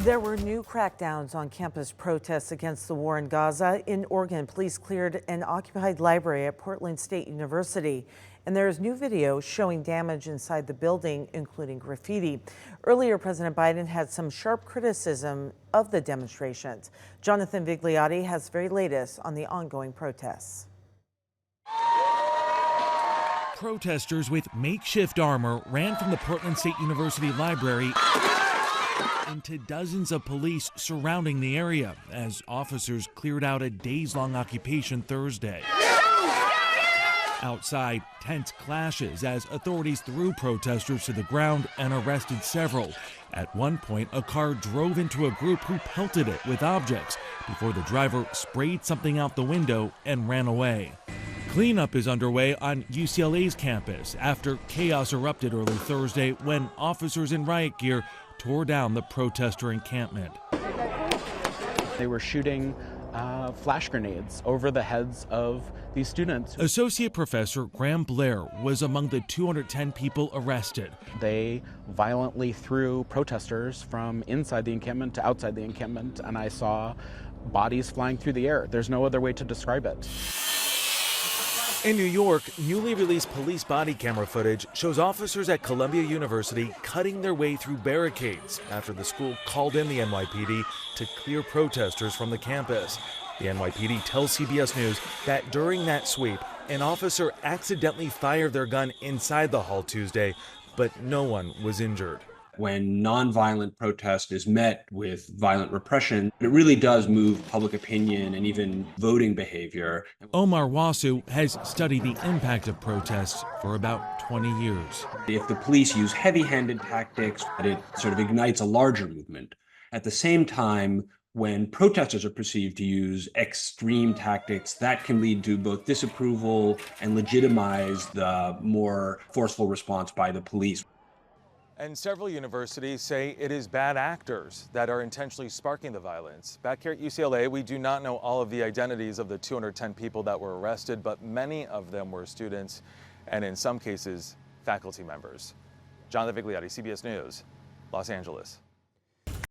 There were new crackdowns on campus protests against the war in Gaza. In Oregon, police cleared an occupied library at Portland State University. And there is new video showing damage inside the building, including graffiti. Earlier, President Biden had some sharp criticism of the demonstrations. Jonathan Vigliotti has the very latest on the ongoing protests. Protesters with makeshift armor ran from the Portland State University library into dozens of police surrounding the area as officers cleared out a days-long occupation Thursday. Outside, tense clashes as authorities threw protesters to the ground and arrested several. At one point, a car drove into a group who pelted it with objects before the driver sprayed something out the window and ran away. Cleanup is underway on UCLA's campus after chaos erupted early Thursday when officers in riot gear tore down the protester encampment. They were shooting flash grenades over the heads of these students. Associate Professor Graham Blair was among the 210 people arrested. They violently threw protesters from inside the encampment to outside the encampment, and I saw bodies flying through the air. There's no other way to describe it. In New York, newly released police body camera footage shows officers at Columbia University cutting their way through barricades after the school called in the NYPD to clear protesters from the campus. The NYPD tells CBS News that during that sweep, an officer accidentally fired their gun inside the hall Tuesday, but no one was injured. When nonviolent protest is met with violent repression, it really does move public opinion and even voting behavior. Omar Wasu has studied the impact of protests for about 20 years. If the police use heavy-handed tactics, it sort of ignites a larger movement. At the same time, when protesters are perceived to use extreme tactics, that can lead to both disapproval and legitimize the more forceful response by the police. And several universities say it is bad actors that are intentionally sparking the violence. Back here at UCLA, we do not know all of the identities of the 210 people that were arrested, but many of them were students and in some cases, faculty members. Jonathan Vigliotti, CBS News, Los Angeles.